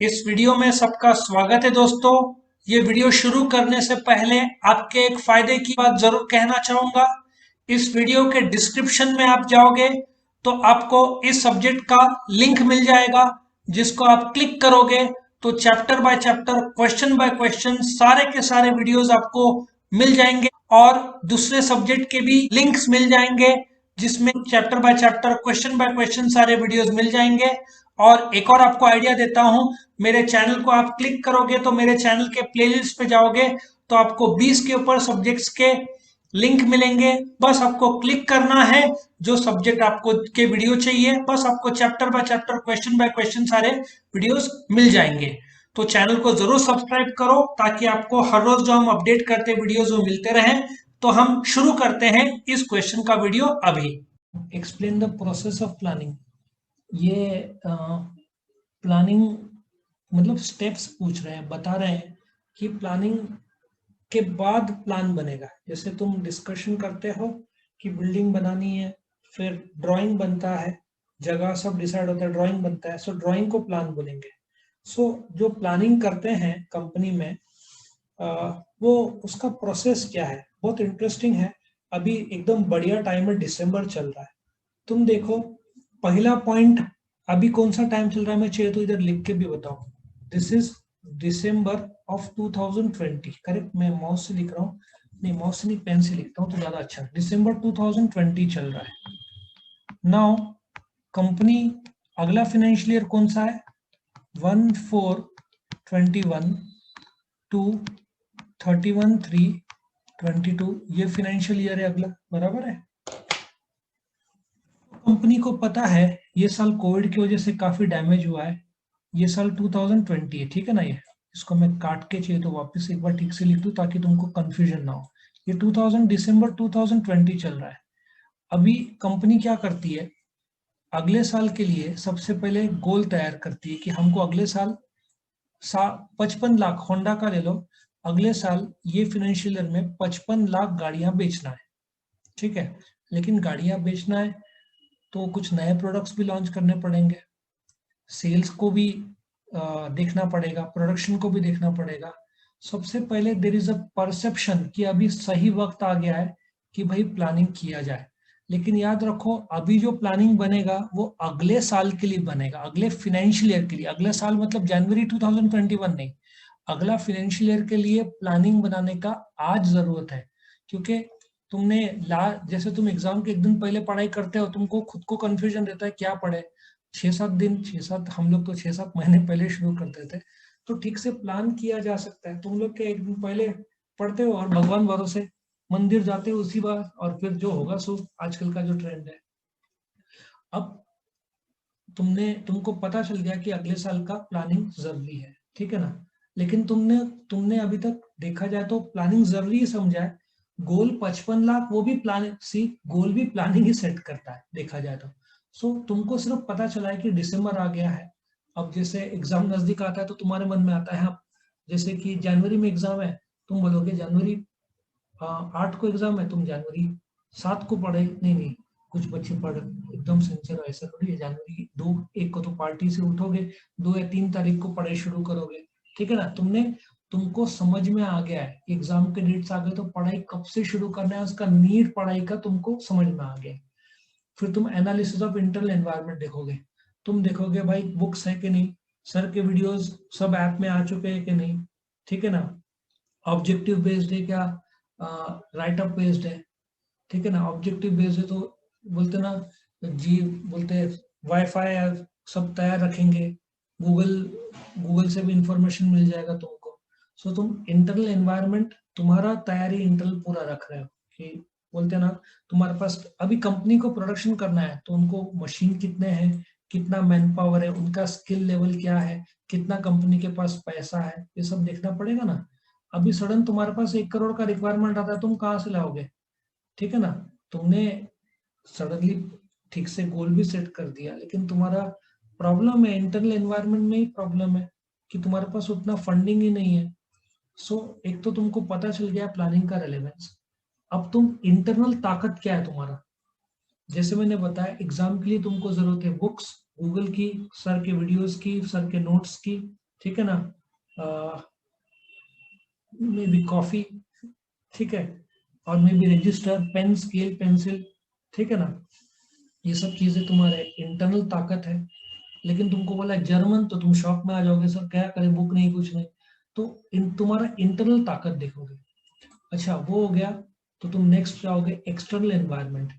इस वीडियो में सबका स्वागत है दोस्तों। ये वीडियो शुरू करने से पहले आपके एक फायदे की बात जरूर कहना चाहूंगा। इस वीडियो के डिस्क्रिप्शन में आप जाओगे तो आपको इस सब्जेक्ट का लिंक मिल जाएगा, जिसको आप क्लिक करोगे तो chapter by chapter, question by question सारे के सारे वीडियोस आपको मिल जाएंगे और दूसरे सब्जेक्ट के भी लिंक्स मिल जाएंगे, जिसमें chapter by chapter, question by question सारे वीडियोस मिल जाएंगे। और एक और आपको आइडिया देता हूं, मेरे चैनल को आप क्लिक करोगे तो मेरे चैनल के प्लेलिस्ट पे जाओगे तो आपको 20 के ऊपर सब्जेक्ट्स के लिंक मिलेंगे। बस आपको क्लिक करना है, जो सब्जेक्ट आपको के वीडियो चाहिए, बस आपको chapter by chapter, question by question सारे वीडियोस मिल जाएंगे। तो चैनल को जरूर सब्सक्राइब करो ताकि आपको हर रोज जो हम अपडेट करते वीडियोस वो मिलते रहें। तो हम शुरू करते हैं इस क्वेश्चन का वीडियो अभी। Explain the process of planning. ये प्लानिंग मतलब स्टेप्स पूछ रहे हैं, बता रहे हैं कि प्लानिंग के बाद प्लान बनेगा। जैसे तुम डिस्कशन करते हो कि बिल्डिंग बनानी है, फिर ड्राइंग बनता है, जगह सब डिसाइड होता है, ड्राइंग बनता है, सो ड्राइंग को प्लान बोलेंगे। सो जो प्लानिंग करते हैं कंपनी में, वो उसका प्रोसेस क्या है, बहुत इंटरेस्टिंग है। अभी एकदम बढ़िया टाइम है, दिसंबर चल रहा है। तुम देखो, पहला पॉइंट, अभी कौन सा टाइम चल रहा है मैं चाहिए तो इधर लिख के भी बताऊं। This is December of 2020, correct. मैं माउस से लिख रहा हूँ, नहीं माउस से नहीं, पेन से लिखता हूँ तो ज्यादा अच्छा। दिसंबर 2020 चल रहा है। नाउ कंपनी, अगला फाइनेंशियल ईयर कौन सा है? 1/4/21 टू 31/3/22, ये फाइनेंशियल ईयर है अगला, बराबर है। कंपनी को पता है ये साल कोविड की वजह से काफी डैमेज हुआ है, ये साल 2020 है, ठीक है ना। ये इसको मैं काट के चाहिए तो वापस एक बार ठीक से लिख दूं ताकि तुमको कंफ्यूजन ना हो। ये 2000 दिसंबर 2020 चल रहा है। अभी कंपनी क्या करती है, अगले साल के लिए सबसे पहले गोल तैयार करती है कि हमको अगले साल 55 लाख, होंडा का ले लो, अगले साल ये फाइनेंशियल ईयर में 55 लाख गाड़ियां बेचना है, ठीक है। लेकिन गाड़ियां बेचना है तो कुछ नए प्रोडक्ट्स भी लॉन्च करने पड़ेंगे, सेल्स को भी देखना पड़ेगा, प्रोडक्शन को भी देखना पड़ेगा। सबसे पहले देर इज अ परसेप्शन कि अभी सही वक्त आ गया है कि भाई प्लानिंग किया जाए। लेकिन याद रखो, अभी जो प्लानिंग बनेगा वो अगले साल के लिए बनेगा, अगले फाइनेंशियल ईयर के लिए। अगले साल मतलब जनवरी 2021 नहीं, अगला फाइनेंशियल ईयर के लिए प्लानिंग बनाने का आज जरूरत है। क्योंकि तुमने ला जैसे तुम एग्जाम के एक दिन पहले पढ़ाई करते हो, तुमको खुद को कंफ्यूजन रहता है क्या पढ़े। 6-7 दिन, 6-7, हम लोग तो 6-7 महीने पहले शुरू करते थे। तो ठीक से प्लान किया जा सकता है। तुम लोग के एक दिन पहले पढ़ते हो और भगवान भरोसे मंदिर जाते हो उसी बार, और फिर जो होगा सो आजकल का जो ट्रेंड है। अब तुमको पता चल गया कि अगले साल का प्लानिंग जरूरी है, ठीक है ना। लेकिन तुमने तुमने अभी तक देखा जाए तो प्लानिंग जरूरी ही समझा है। गोल 55 लाख, वो भी प्लान सी, गोल भी प्लानिंग ही सेट करता है देखा जाए तो। सो तुमको सिर्फ पता चला है कि दिसंबर आ गया है। अब जैसे एग्जाम नजदीक आता है तो तुम्हारे मन में आता है, जैसे कि जनवरी में एग्जाम है, तुम बोलोगे जनवरी 8 को एग्जाम है, तुम जनवरी 7 को पढ़े, नहीं नहीं, कुछ बच्चे पढ़ एकदम सिंसियर, ऐसा थोड़ी है। जनवरी 2-1 को तो पार्टी से उठोगे, 2 या 3 तारीख को पढ़ाई शुरू करोगे, ठीक है ना। तुमको समझ में आ गया है, एग्जाम के डेट्स आ गए तो पढ़ाई कब से शुरू करना है, उसका नीड पढ़ाई का तुमको समझ में आ गया। फिर तुम एनालिसिस ऑफ इंटरनल एनवायरनमेंट देखोगे, तुम देखोगे भाई बुक्स है कि नहीं, सर के वीडियोस सब ऐप में आ चुके हैं कि नहीं, ठीक है ना। ऑब्जेक्टिव बेस्ड है क्या, राइट अप बेस्ड है, ठीक है ना। ऑब्जेक्टिव बेस्ड है तो बोलते ना जी, बोलते वाईफाई सब तैयार रखेंगे, गूगल गूगल से भी इंफॉर्मेशन मिल जाएगा तुमको। सो तुम इंटरनल एनवायरनमेंट तुम्हारा तैयारी इंटरनल पूरा रख रहे हो कि बोलते ना, तुम्हारे पास अभी कंपनी को प्रोडक्शन करना है तो उनको मशीन कितने हैं, कितना मैन पावर है, उनका स्किल लेवल क्या है, कितना कंपनी के पास पैसा है, ये सब देखना पड़ेगा ना। अभी सडन तुम्हारे पास 1 करोड़ का रिक्वायरमेंट आता है, तुम कहाँ से लाओगे, ठीक है ना। तुमने सडनली ठीक से गोल भी सेट कर दिया, लेकिन तुम्हारा प्रॉब्लम है इंटरनल एनवायरनमेंट में ही प्रॉब्लम है कि तुम्हारे पास उतना फंडिंग ही नहीं है। सो एक तो तुमको पता चल गया प्लानिंग का रेलेवेंस। अब तुम इंटरनल ताकत क्या है तुम्हारा, जैसे मैंने बताया एग्जाम के लिए तुमको जरूरत है बुक्स, गूगल की, सर के वीडियोस की, सर के नोट्स की, ठीक है ना, मे बी कॉफी, ठीक है, और maybe register, pen, scale, pencil, ठीक है ना, ये सब चीजें तुम्हारे इंटरनल ताकत है। लेकिन तुमको बोला जर्मन तो तुम शॉक में आ जाओगे, सर क्या करें, बुक नहीं कुछ नहीं। तो तुम्हारा इंटरनल ताकत देखोगे। अच्छा वो हो गया। तो तुम नेक्स्ट जाओगे एक्सटर्नल एनवायरनमेंट।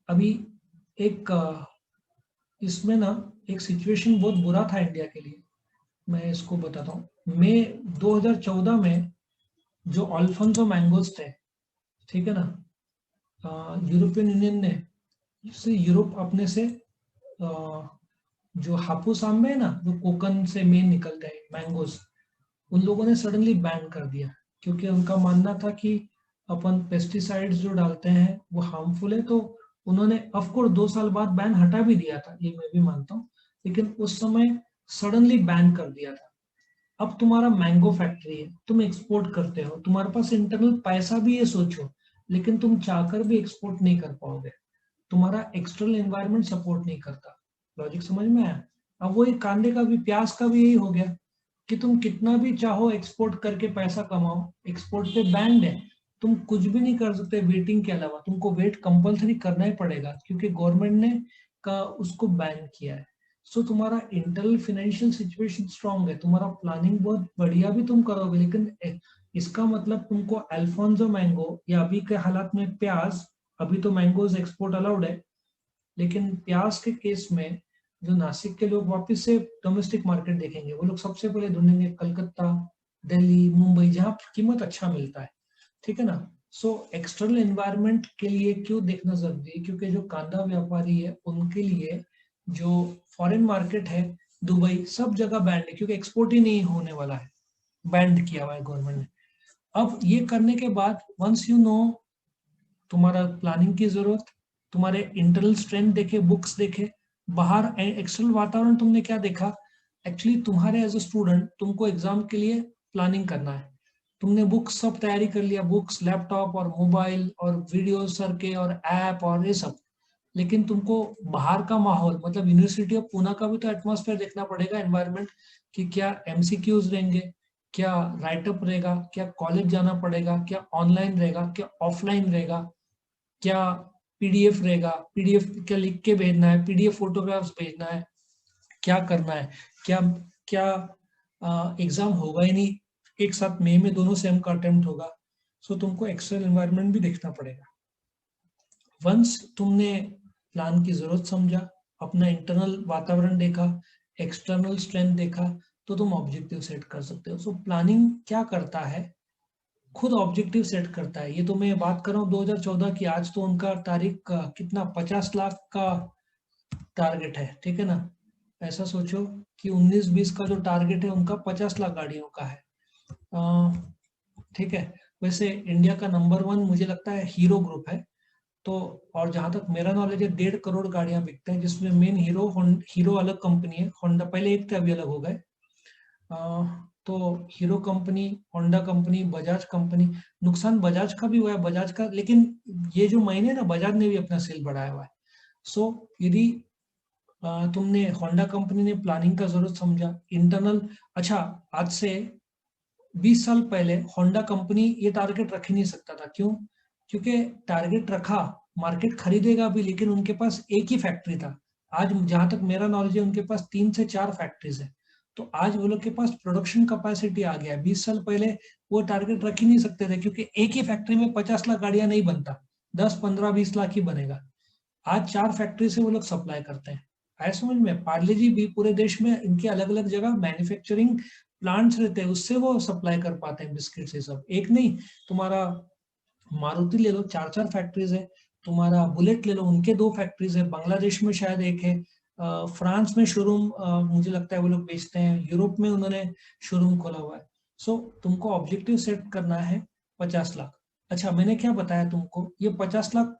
अभी एक इसमें ना एक सिचुएशन बहुत बुरा था इंडिया के लिए, मैं इसको बताता हूँ। मई 2014 में जो अल्फोंसो मैंगोस थे, ठीक है ना, यूरोपियन यूनियन ने से यूरोप अपने से जो हापुस आम है ना, जो कोकन से मेन निकलते हैं मैंगोस, उन लोगों ने सडनली बैन कर दिया, क्योंकि उनका मानना था कि अपन पेस्टिसाइड्स जो डालते हैं वो हार्मफुल है। तो उन्होंने ऑफकोर्स 2 साल बाद बैन हटा भी दिया था, ये मैं भी मानता हूँ, लेकिन उस समय सडनली बैन कर दिया था। अब तुम्हारा मैंगो फैक्ट्री है, तुम एक्सपोर्ट करते हो, तुम्हारे पास इंटरनल पैसा भी है सोचो, लेकिन तुम चाहकर भी एक्सपोर्ट नहीं कर पाओगे, तुम्हारा एक्सटर्नल एनवायरनमेंट सपोर्ट नहीं करता। लॉजिक समझ में आया? अब वो एक कांदे का भी, प्याज का भी यही हो गया कि तुम कितना भी चाहो एक्सपोर्ट करके पैसा कमाओ, एक्सपोर्ट पे बैंड है, तुम कुछ भी नहीं कर सकते वेटिंग के अलावा, तुमको वेट कंपलसरी करना ही पड़ेगा, क्योंकि गवर्नमेंट ने का उसको बैन किया है। सो तुम्हारा इंटरनल फाइनेंशियल सिचुएशन स्ट्रांग है, तुम्हारा प्लानिंग बहुत बढ़िया भी तुम करोगे, लेकिन इसका मतलब तुमको अल्फोंसो मैंगो या अभी के हालात में प्याज, अभी तो मैंगोज एक्सपोर्ट अलाउड है, लेकिन प्याज के केस में जो नासिक के लोग वापस से डोमेस्टिक मार्केट देखेंगे, वो लोग सबसे पहले ढूंढेंगे कलकत्ता, दिल्ली, मुंबई, जहाँ कीमत अच्छा मिलता है, ठीक है ना। सो एक्सटर्नल एनवायरनमेंट के लिए क्यों देखना जरूरी है, क्योंकि जो कांदा व्यापारी है उनके लिए जो फॉरेन मार्केट है, दुबई, सब जगह बैंड है, क्योंकि एक्सपोर्ट ही नहीं होने वाला है, बैंड किया हुआ है गवर्नमेंट ने। अब ये करने के बाद वंस यू नो तुम्हारा प्लानिंग की जरूरत, तुम्हारे इंटरनल स्ट्रेंथ देखे, बुक्स देखे, बाहर एक्सटर्नल वातावरण तुमने क्या देखा, एक्चुअली तुम्हारे एज अ स्टूडेंट तुमको एग्जाम के लिए प्लानिंग करना है, तुमने बुक्स सब तैयारी कर लिया, बुक्स, लैपटॉप और मोबाइल और वीडियो सर के और ऐप और ये सब, लेकिन तुमको बाहर का माहौल, मतलब यूनिवर्सिटी ऑफ पूना का भी तो एटमॉस्फेयर देखना पड़ेगा, एनवायरनमेंट, कि क्या एमसीक्यूज रहेंगे, क्या राइटअप रहेगा, क्या कॉलेज जाना पड़ेगा, क्या ऑनलाइन रहेगा, क्या ऑफलाइन रहेगा, क्या पीडीएफ रहेगा, पीडीएफ क्या लिख के भेजना है, पीडीएफ फोटोग्राफ्स भेजना है, क्या करना है, क्या क्या एग्जाम होगा ही नहीं, एक साथ मई में दोनों सेम का अटेम्प्ट होगा। सो तुमको एक्सटर्नल एनवायरनमेंट भी देखना पड़ेगा। वंस तुमने प्लान की जरूरत समझा, अपना इंटरनल वातावरण देखा, एक्सटर्नल स्ट्रेंथ देखा, तो तुम ऑब्जेक्टिव सेट कर सकते हो। सो प्लानिंग क्या करता है, खुद ऑब्जेक्टिव सेट करता है। ये तो मैं बात कर रहा हूँ 2014 की, आज तो उनका तारीख का कितना 50 लाख का टारगेट है, ठीक है ना। ऐसा सोचो कि 19-20 का जो टारगेट है उनका 50 लाख गाड़ियों का है, ठीक है। वैसे इंडिया का नंबर 1 मुझे लगता है हीरो ग्रुप है। तो और जहां तक मेरा नॉलेज है 1.5 करोड़ गाड़ियां बिकते हैं, जिसमें मेन हीरो अलग कंपनी है, होंडा पहले एक थे अभी अलग हो गए। तो hero company, Honda company, Bajaj company, नुकसान बजाज का भी हुआ है, बजाज का, लेकिन ये जो महीने ना बजाज ने भी अपना सेल बढ़ाया हुआ है। सो यदि तुमने होंडा कंपनी ने प्लानिंग का जरूरत समझा, इंटरनल, अच्छा आज से 20 साल पहले होंडा कंपनी ये टारगेट रख ही नहीं सकता था, क्यों? क्योंकि टारगेट रखा, मार्केट खरीदेगा भी, लेकिन उनके पास एक ही फैक्ट्री था। आज जहां तक मेरा नॉलेज है उनके पास 3 से 4 फैक्ट्रीज है। तो आज वो लोग के पास प्रोडक्शन कैपेसिटी आ गया है। 20 साल पहले वो टारगेट रख ही नहीं सकते थे, क्योंकि एक ही फैक्ट्री में 50 लाख गाड़ियां नहीं बनता, 10, 15, 20 लाख ही बनेगा। आज 4 फैक्ट्री से वो लोग सप्लाई करते हैं। आया समझ में? पार्ले जी भी पूरे देश में इनके अलग अलग जगह मैन्युफैक्चरिंग प्लांट्स रहते हैं, उससे वो सप्लाई कर पाते हैं बिस्किट से सब, एक नहीं। तुम्हारा मारुति ले लो, 4 4 फैक्ट्रीज है। तुम्हारा बुलेट ले लो, उनके 2 फैक्ट्रीज है, बांग्लादेश में शायद एक है, फ्रांस में शोरूम मुझे लगता है वो लोग बेचते हैं, यूरोप में उन्होंने शोरूम खोला हुआ है। सो तुमको ऑब्जेक्टिव सेट करना है 50 लाख। अच्छा मैंने क्या बताया तुमको, ये 50 लाख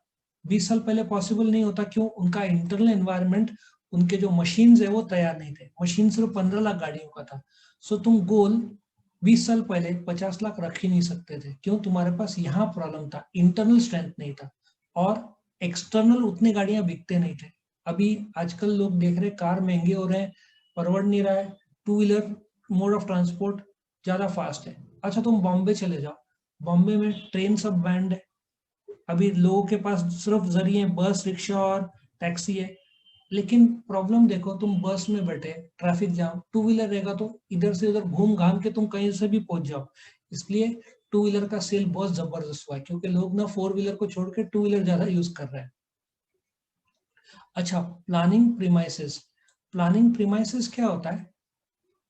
20 साल पहले पॉसिबल नहीं होता, क्यों? उनका इंटरनल एनवायरनमेंट, उनके जो मशीन्स है वो तैयार नहीं थे, मशीन सिर्फ 15 लाख गाड़ियों का था। सो तुम गोल 20 साल पहले 50 लाख रख ही नहीं सकते थे, क्यों? तुम्हारे पास यहाँ प्रॉब्लम था, इंटरनल स्ट्रेंथ नहीं था, और एक्सटर्नल उतने गाड़ियां बिकते नहीं थे। अभी आजकल लोग देख रहे कार महंगे हो रहे हैं, परवड़ नहीं रहा है, two wheeler mode of transport ज्यादा फास्ट है। अच्छा तुम बॉम्बे चले जाओ, बॉम्बे में ट्रेन सब बैंड है, अभी लोगों के पास सिर्फ जरिए बस रिक्शा और टैक्सी है। लेकिन प्रॉब्लम देखो, तुम बस में बैठे, ट्रैफिक जाम, टू व्हीलर रहेगा तो इधर से उधर घूम घाम के तुम कहीं से भी पहुंच जाओ। इसलिए टू व्हीलर का सेल बहुत जबरदस्त हुआ है, क्योंकि लोग ना फोर व्हीलर को छोड़ के टू व्हीलर ज्यादा यूज कर रहे हैं। अच्छा, प्लानिंग प्रीमाइसेस क्या होता है?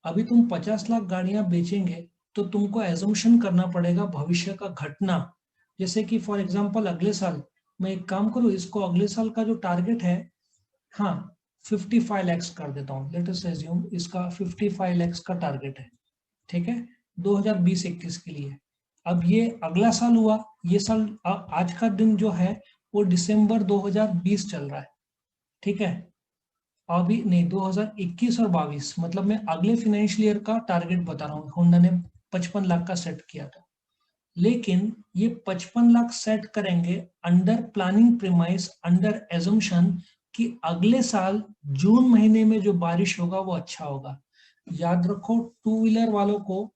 अभी तुम 50 लाख गाड़ियां बेचेंगे तो तुमको एजम्पशन करना पड़ेगा भविष्य का घटना। जैसे कि फॉर एग्जांपल अगले साल, मैं एक काम करूँ, इसको अगले साल का जो टारगेट है, हाँ 55 लैक्स कर देता हूँ, लेट अस एज्यूम इसका 55 लैक्स का टारगेट है, ठीक है, 2020-21 के लिए। अब ये अगला साल हुआ, ये साल आज का दिन जो है वो दिसंबर 2020 चल रहा है, ठीक है। अभी नहीं, 2021 और 22, मतलब मैं अगले फाइनेंशियल ईयर का टारगेट बता रहा हूँ। होंडा ने 55 लाख का सेट किया था, लेकिन ये 55 लाख सेट करेंगे under planning premise, under assumption कि अगले साल जून महीने में जो बारिश होगा वो अच्छा होगा। याद रखो, टू व्हीलर वालों को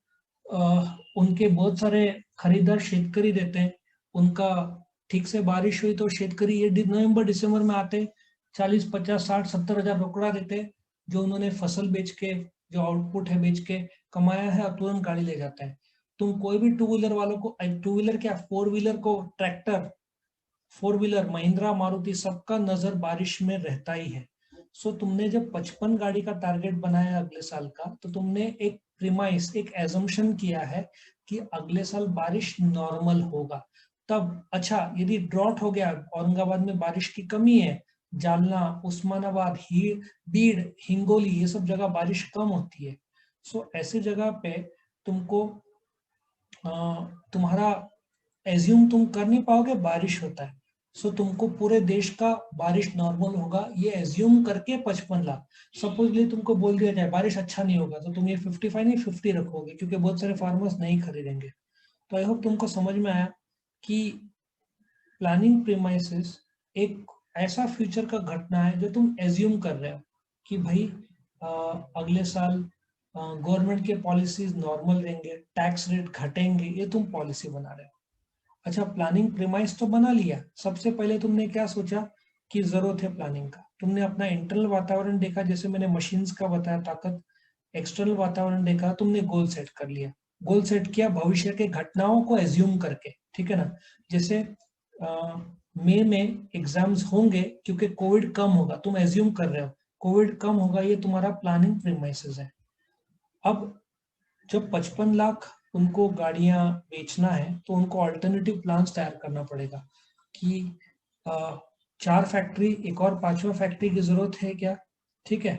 उनके बहुत सारे खरीदार शेतकरी रहते हैं, उनका ठीक से बारिश हुई तो शेतकरी ये नवंबर दिसंबर में आते, 40, 50, 60, 70 हजार रोकड़ा देते, जो उन्होंने फसल बेच के, जो आउटपुट है बेच के कमाया है, और तुरंत गाड़ी ले जाता है। तुम कोई भी टू व्हीलर वालों को, टू व्हीलर क्या, फोर व्हीलर को, tractor, four wheeler Mahindra Maruti सबका नजर बारिश में रहता ही है। सो तुमने जब 55 गाड़ी का टारगेट बनाया अगले साल का, तो तुमने एक प्रीमाइस, एक एजम्पशन किया है कि अगले साल बारिश नॉर्मल होगा। तब अच्छा, यदि ड्रॉट हो गया, औरंगाबाद में बारिश की कमी है, जालना, उस्मानाबाद, बीड़, हिंगोली, ये सब जगह बारिश कम होती है। सो ऐसे जगह पे तुमको तुम्हारा एज्यूम तुम कर नहीं पाओगे बारिश होता है। सो तुमको पूरे देश का बारिश नॉर्मल होगा ये एज्यूम करके 55 लाख, सपोजली तुमको बोल दिया जाए बारिश अच्छा नहीं होगा, तो तुम ये 55 नहीं 50 रखोगे, क्योंकि बहुत सारे फार्मर्स नहीं खरीदेंगे। तो आई होप तुमको समझ में आया कि प्लानिंग प्रीमाइसेस एक ऐसा फ्यूचर का घटना है जो तुम एज्यूम कर रहे हो कि भाई अगले साल गवर्नमेंट के पॉलिसीज नॉर्मल रहेंगे, टैक्स रेट घटेंगे, ये तुम पॉलिसी बना रहे हो। अच्छा, प्लानिंग प्रीमाइस तो बना लिया, सबसे पहले तुमने क्या सोचा कि जरूरत है प्लानिंग का, तुमने अपना इंटरनल वातावरण देखा, जैसे मैंने मशीन्स का बताया ताकत, एक्सटर्नल वातावरण देखा, तुमने गोल सेट कर लिया, गोल सेट किया भविष्य के घटनाओं को एज्यूम करके, ठीक है ना। जैसे मई में एग्जाम्स होंगे क्योंकि कोविड कम होगा, तुम एज्यूम कर रहे हो कोविड कम होगा, ये तुम्हारा प्लानिंग प्रीमाइसेस है। अब जब 55 लाख उनको गाड़ियां बेचना है तो उनको अल्टरनेटिव प्लान्स तैयार करना पड़ेगा कि आ, 4 फैक्ट्री, एक और पांचवा फैक्ट्री की जरूरत है क्या, ठीक है।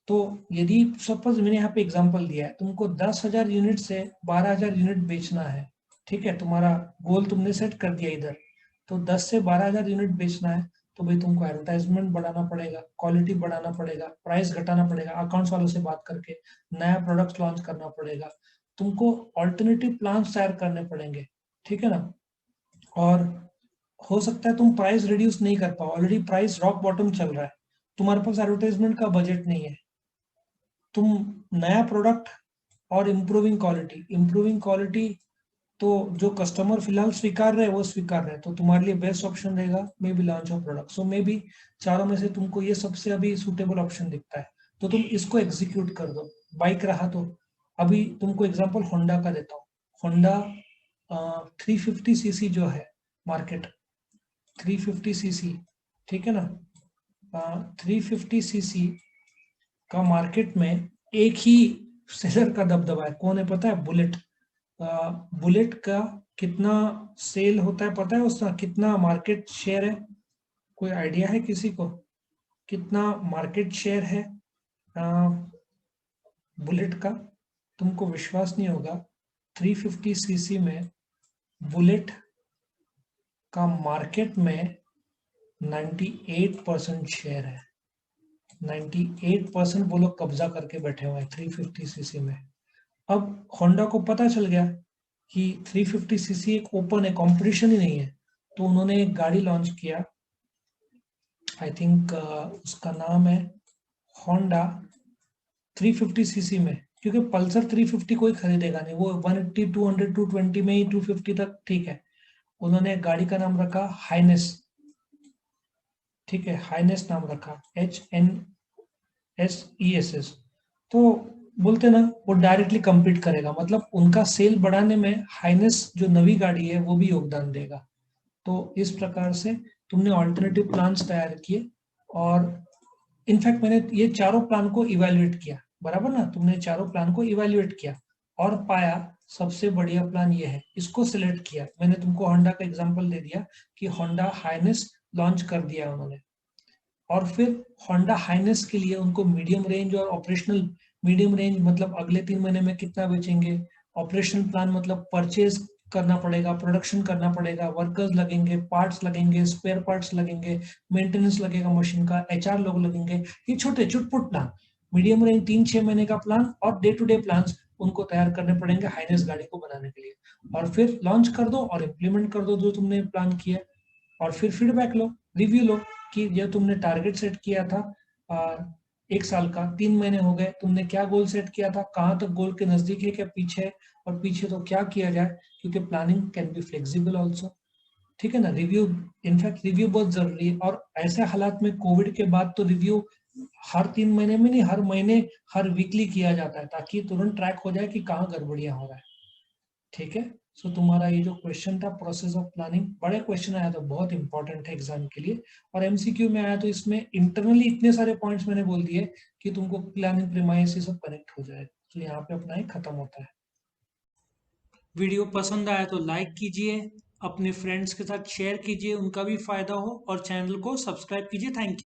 तो यदि सपोज मैंने यहाँ पे एग्जांपल दिया है, तुमको 10,000 यूनिट से 12,000 यूनिट बेचना है, ठीक है, तुम्हारा गोल तुमने सेट कर दिया इधर, तो 10 से 12,000 यूनिट बेचना है, तो भाई तुमको एडवर्टाइजमेंट बढ़ाना पड़ेगा, क्वालिटी बढ़ाना पड़ेगा, प्राइस घटाना पड़ेगा, अकाउंट्स वालों से बात करके नया प्रोडक्ट लॉन्च करना पड़ेगा, तुमको ऑल्टरनेटिव प्लान तैयार करने पड़ेंगे, ठीक है ना। और हो सकता है तुम प्राइस रिड्यूस नहीं कर पाओ, ऑलरेडी प्राइस रॉक बॉटम चल रहा है, तुम्हारे पास एडवर्टाइजमेंट का बजट नहीं है, तुम नया प्रोडक्ट और इम्प्रूविंग क्वालिटी, तो जो कस्टमर फिलहाल स्वीकार रहे वो स्वीकार रहे, तो तुम्हारे लिए बेस्ट ऑप्शन रहेगा may be launch of product. So may be चारों में से तुमको ये सबसे अभी सुटेबल ऑप्शन दिखता है, तो तुम इसको एग्जीक्यूट कर दो। बाइक रहा तो अभी तुमको एग्जांपल होंडा का देता हूँ। होंडा 350 सीसी जो है मार्केट, 350 सीसी, ठीक है ना, 350 सीसी का मार्केट में एक ही सेलर का दबदबा है, कौन है पता है? बुलेट। बुलेट का कितना सेल होता है पता है? उसका कितना मार्केट शेयर है? कोई आइडिया है किसी को कितना मार्केट शेयर है बुलेट का? तुमको विश्वास नहीं होगा, 350 सीसी में बुलेट का मार्केट में 98% शेयर है। 98% वो लोग कब्जा करके बैठे हुए हैं 350 सीसी में। अब होंडा को पता चल गया कि 350 सीसी एक ओपन है, कंपटीशन ही नहीं है, तो उन्होंने एक गाड़ी लॉन्च किया, आई थिंक उसका नाम है होंडा 350 सीसी में क्योंकि पल्सर 350 कोई खरीदेगा नहीं, वो 180 200 220 में ही 250 तक ठीक है। उन्होंने एक गाड़ी का नाम रखा हाइनेस, ठीक है, हाइनेस नाम रखा, HNSESS। तो बोलते ना वो डायरेक्टली compete करेगा, मतलब उनका सेल बढ़ाने में हाइनेस जो नवी गाड़ी है वो भी योगदान देगा। तो इस प्रकार से तुमने ऑल्टरनेटिव प्लान्स तैयार किए, और इनफैक्ट मैंने ये चारों प्लान को इवेल्युएट किया, बराबर ना, तुमने चारों प्लान को इवेल्युएट किया और पाया सबसे बढ़िया प्लान ये है, इसको सिलेक्ट किया। मैंने तुमको होंडा का एग्जांपल दे दिया कि होंडा हाइनेस लॉन्च कर दिया उन्होंने, और फिर होंडा हाइनेस के लिए उनको मीडियम रेंज और ऑपरेशनल, मीडियम रेंज मतलब अगले 3 महीने में कितना बेचेंगे, ऑपरेशनल प्लान मतलब परचेज करना पड़ेगा, प्रोडक्शन करना पड़ेगा, वर्कर्स लगेंगे, पार्ट्स लगेंगे, स्पेयर पार्ट्स लगेंगे, मेंटेनेंस लगेगा मशीन का, HR लोग लगेंगे, ये छोटे चुटपुट प्लान, मीडियम रेंज 3-6 महीने का प्लान और डे टू डे प्लान उनको तैयार करने पड़ेंगे हाइनेस गाड़ी को बनाने के लिए। और फिर लॉन्च कर दो और इम्प्लीमेंट कर दो जो तुमने प्लान किया, और फिर फीडबैक लो, रिव्यू लो कि जो तुमने टारगेट सेट किया था 1 साल का, 3 महीने हो गए, तुमने क्या गोल सेट किया था, कहाँ तक गोल के नजदीक है क्या पीछे है, और पीछे तो क्या किया जाए, क्योंकि planning can be flexible also, ठीक है ना। रिव्यू, इनफैक्ट रिव्यू बहुत जरूरी है, और ऐसे हालात में कोविड के बाद तो रिव्यू हर 3 महीने में नहीं, हर महीने, हर वीकली किया जाता है, ताकि तुरंत ट्रैक हो जाए कि कहाँ गड़बड़ियां हो रहा है, ठीक है। सो तुम्हारा ये जो क्वेश्चन था प्रोसेस ऑफ प्लानिंग, बड़े क्वेश्चन आया था, बहुत इंपॉर्टेंट है एग्जाम के लिए, और MCQ में आया तो इसमें इंटरनली इतने सारे पॉइंट्स मैंने बोल दिए कि तुमको प्लानिंग प्रीमाइस ये सब कनेक्ट हो जाए, तो यहाँ पे अपना ही खत्म होता है। वीडियो पसंद आया तो लाइक कीजिए, अपने फ्रेंड्स के साथ शेयर कीजिए, उनका भी फायदा हो, और चैनल को सब्सक्राइब कीजिए। Thank you.